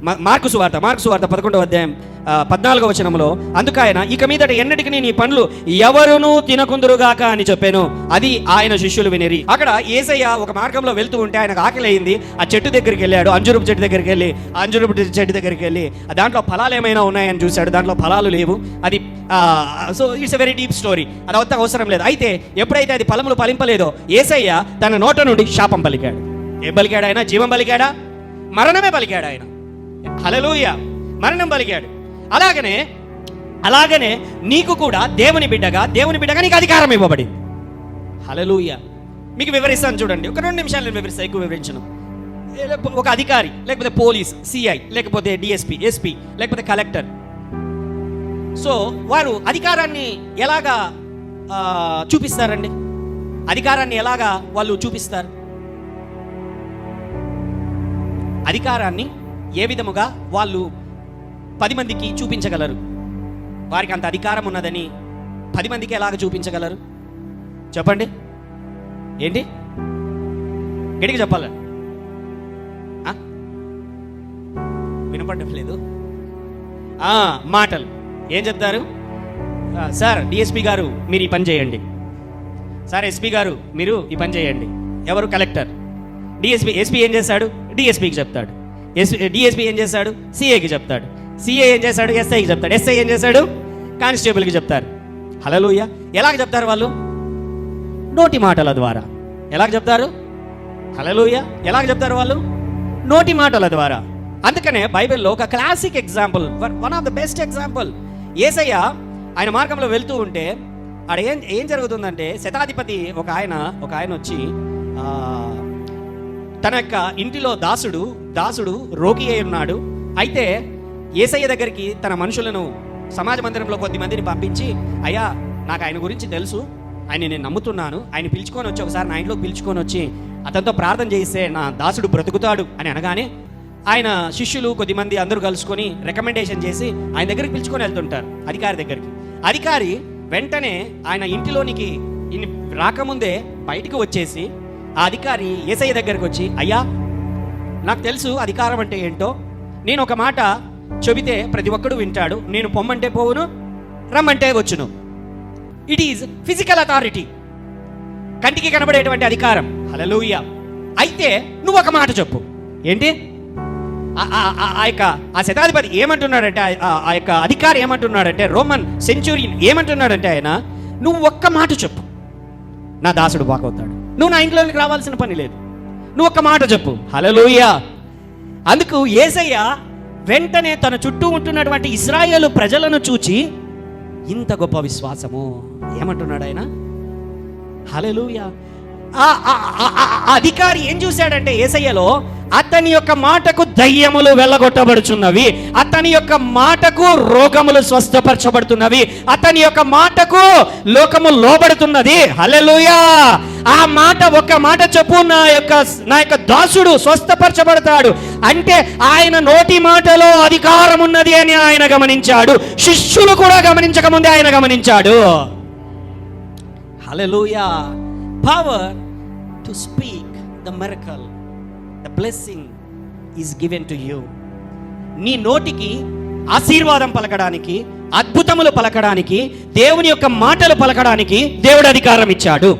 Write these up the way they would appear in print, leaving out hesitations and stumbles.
Mark సువార్త 11వ అధ్యాయం 14వ వచనంలో, అందుకు ఆయన, ఇక మీదట ఎన్నటికి నీ పండ్లు ఎవరునూ తినకుందురుగాక అని చెప్పాను. అది ఆయన శిష్యులు వినేరి. అక్కడ యేసయ్య ఒక మార్గంలో వెళ్తూ ఉంటే ఆయనకు ఆకలి అయింది. ఆ చెట్టు దగ్గరికి వెళ్ళాడు, అంజూరపు చెట్టు దగ్గరికి వెళ్ళి దాంట్లో ఫలాలు ఏమైనా ఉన్నాయని చూశాడు. దాంట్లో ఫలాలు లేవు. అది so it's a very deep story, అది అంత అవసరం లేదు. అయితే ఎప్పుడైతే అది ఫలములు ఫలింపలేదో యేసయ్య తన నోట నుండి శాపం పలికాడు. ఏం పలికాడు ఆయన? జీవం పలికాడా? మరణమే పలికాడు ఆయన. హల్లెలూయా, మరణం పలికాడు. అలాగనే నీకు కూడా దేవుని బిడ్డగా నీకు అధికారం ఇవ్వబడింది. హల్లెలూయా. మీకు వివరిస్తాను చూడండి, ఒక 2 నిమిషాలు నేను వివరిస్తాను, ఎక్కువ వివరించను. ఒక అధికారి, లేకపోతే పోలీస్, సిఐ, లేకపోతే డిఎస్పి, ఎస్పీ, లేకపోతే కలెక్టర్. సో వారు అధికారాన్ని ఎలాగా చూపిస్తారండి? అధికారాన్ని ఎలాగా వాళ్ళు చూపిస్తారు? అధికారాన్ని ఏ విధముగా వాళ్ళు 10 మందికి చూపించగలరు? వారికి అంత అధికారం ఉన్నదని 10 మందికి ఎలాగ చూపించగలరు? చెప్పండి. ఏంటి? గట్టిగా చెప్పాల, వినపడడం లేదు. మాటలు ఏం చెప్తారు? సార్ డిఎస్పి గారు మీరు ఈ పని చేయండి, సార్ ఎస్పీ గారు మీరు ఈ పని చేయండి. ఎవరు? కలెక్టర్. ఎస్పీ ఏం చేస్తాడు? డిఎస్పీకి చెప్తాడు. డిఎస్పీ ఏం చేస్తాడు? సిఐకి చెప్తాడు. సిఐ ఏం చేస్తాడు? ఎస్ఐకి చెప్తాడు. ఎస్ఐ ఏం చేస్తాడు? కానిస్టేబుల్కి చెప్తారు. హల్లెలూయా. ఎలాగ చెప్తారు వాళ్ళు? నోటి మాటల ద్వారా. ఎలాగ చెప్తారు? హల్లెలూయా. ఎలాగ చెప్తారు వాళ్ళు? నోటి మాటల ద్వారా. అందుకనే బైబిల్లో ఒక classic example, one of the best example, యేసయ్య ఆయన మార్గంలో వెళ్తూ ఉంటే ఆడ ఏం జరుగుతుందంటే, శతాధిపతి ఒక ఆయన వచ్చి తన యొక్క ఇంటిలో దాసుడు రోగి అయి ఉన్నాడు. అయితే యేసయ్య దగ్గరికి తన మనుషులను సమాజ మందిరంలో కొద్దిమందిని పంపించి, అయ్యా నాకు ఆయన గురించి తెలుసు, ఆయన నేను నమ్ముతున్నాను, ఆయన పిలుచుకొని వచ్చి ఒకసారి నా ఇంట్లోకి పిలుచుకొని వచ్చి అతనితో ప్రార్థన చేయిస్తే నా దాసుడు బ్రతుకుతాడు అని అనగానే ఆయన శిష్యులు కొద్దిమంది అందరూ కలుసుకొని రికమెండేషన్ చేసి ఆయన దగ్గరికి పిలుచుకొని వెళ్తుంటారు, అధికారి దగ్గరికి. అధికారి వెంటనే ఆయన ఇంటిలోనికి రాకముందే బయటికి వచ్చేసి ఆ అధికారి యేసయ్య దగ్గరికి వచ్చి, అయ్యా నాకు తెలుసు అధికారం అంటే ఏంటో, నేను ఒక మాట చెబితే ప్రతి ఒక్కడు వింటాడు, నేను పొమ్మంటే పోవును, రమ్మంటే వచ్చును. ఇట్ ఈజ్ ఫిజికల్ అథారిటీ, కంటికి కనబడేటువంటి అధికారం. హల్లెలూయా. అయితే నువ్వు ఒక మాట చెప్పు. ఏంటి? ఆ శతాధిపతి ఏమంటున్నాడంటే, ఆ యొక్క అధికారి ఏమంటున్నాడంటే, రోమన్ సెంచురియన్ ఏమంటున్నాడంటే, ఆయన నువ్వు ఒక్క మాట చెప్పు, నా దాసుడు బాగవుతాడు, నువ్వు నా ఇంట్లోకి రావాల్సిన పని లేదు, నువ్వు ఒక్క మాట చెప్పు. హల్లెలూయా. అందుకు యేసయ్య వెంటనే తన చుట్టూ ఉంటున్నటువంటి ఇశ్రాయేలు ప్రజలను చూచి, ఇంత గొప్ప విశ్వాసము, ఏమంటున్నాడు ఆయన? హల్లెలూయా. అధికారి ఏం చూశాడంటే యేసయ్యలో, అతని యొక్క మాటకు దయ్యములు వెళ్ళగొట్టబడుచున్నవి, అతని యొక్క మాటకు రోగములు స్వస్థపరచబడుతున్నవి, అతని యొక్క మాటకు లోకము లోబడుతున్నది. హల్లెలూయా. ఆ మాట, ఒక్క మాట చెప్పు, నా యొక్క దాసుడు స్వస్థపరచబడతాడు అంటే ఆయన నోటి మాటలో అధికారం ఉన్నది అని ఆయన గమనించాడు. శిష్యులు కూడా గమనించకముందే ఆయన గమనించాడు. హల్లెలూయా. Power to speak the miracle, the blessing is given to you. నీ నోటికి ఆశీర్వాదం పలకడానికి, అద్భుతములు పలకడానికి, దేవుని యొక్క మాటలు పలకడానికి దేవుడు అధికారం ఇచ్చాడు.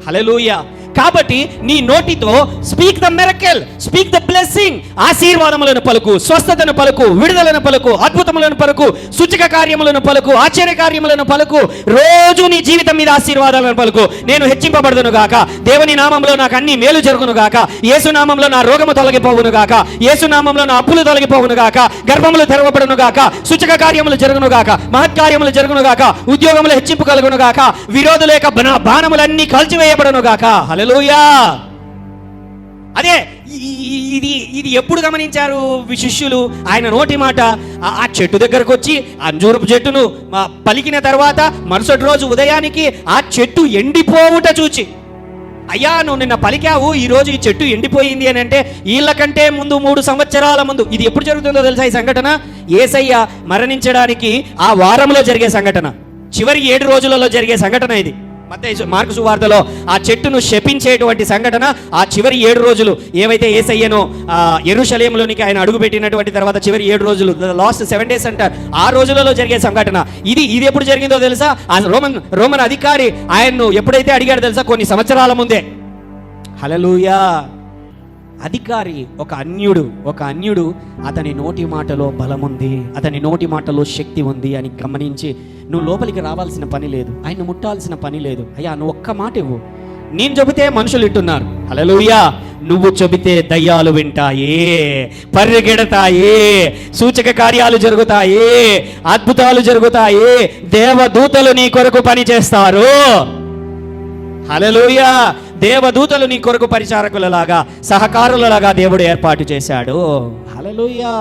హల్లెలూయా. కాబట్టి నీ నోటితో speak the miracle, speak the blessing, ఆశీర్వాదములను పలుకు, స్వస్థతను పలుకు, విడుదలను పలుకు, అద్భుతములను పలుకు, సూచక కార్యములను పలుకు, ఆశ్చర్య కార్యములను పలుకు. రోజు నీ జీవితం మీద ఆశీర్వాదాలను పలుకు. నేను హెచ్చింపబడుదును గాక, దేవుని నామంలో నాకు అన్ని మేలు జరుగును గాక, యేసు నామంలో నా రోగము తొలగిపోవును గాక, యేసు నామంలో నా అప్పులు తొలగిపోవును గాక, గర్భములు తెరవబడును గాక, సూచక కార్యములు జరుగును గాక, మహత్కార్యములు జరుగును గాక, ఉద్యోగములు హెచ్చింపు కలుగును గాక, విరోధుల యొక్క బాణములన్నీ కాల్చివేయబడును గాక. హల్లెలూయా. అదే ఇది ఎప్పుడు గమనించారు శిష్యులు? ఆయన నోటి మాట ఆ చెట్టు దగ్గరకు వచ్చి అంజూరపు చెట్టును పలికిన తర్వాత మరుసటి రోజు ఉదయానికి ఆ చెట్టు ఎండిపోవుట చూచి, అయ్యా నువ్వు నిన్న పలికావు, ఈ రోజు ఈ చెట్టు ఎండిపోయింది అని అంటే, వీళ్ళకంటే ముందు 3 సంవత్సరాల ముందు, ఇది ఎప్పుడు జరుగుతుందో తెలుసా ఈ సంఘటన? యేసయ్య మరణించడానికి ఆ వారంలో జరిగే సంఘటన, చివరి 7 రోజులలో జరిగే సంఘటన ఇది. మార్కు సువార్తలో ఆ చెట్టును శపించేటువంటి సంఘటన ఆ చివరి 7 రోజులు ఏవైతే యేసయ్యను యెరూషలేములోనికి ఆయన అడుగుపెట్టినటువంటి తర్వాత చివరి 7 రోజులు, లాస్ట్ 7 days అంటారు, ఆ రోజులలో జరిగే సంఘటన ఇది ఎప్పుడు జరిగిందో తెలుసా? ఆ రోమన్ అధికారి ఆయన్ను ఎప్పుడైతే అడిగాడో తెలుసా? కొన్ని సంవత్సరాల ముందే. హల్లెలూయా. అధికారి ఒక అన్యుడు అతని నోటి మాటలో బలం ఉంది, అతని నోటి మాటలో శక్తి ఉంది అని గమనించి, నువ్వు లోపలికి రావాల్సిన పని లేదు, ఆయన ముట్టాల్సిన పని లేదు, అయ్యా నువ్వు ఒక్క మాట ఇవ్వు, నేను చెబితే మనుషులు వింటున్నారు. హల్లెలూయా. నువ్వు చెబితే దయ్యాలు వింటాయి, పరిగెడతాయి, సూచక కార్యాలు జరుగుతాయి, అద్భుతాలు జరుగుతాయి, దేవదూతలు నీ కొరకు పని చేస్తారు. హల్లెలూయా. దేవదూతలు నీ కొరకు పరిచారకులలాగా, సహకారులలాగా దేవుడు ఏర్పాటు చేశాడు. హల్లెలూయా.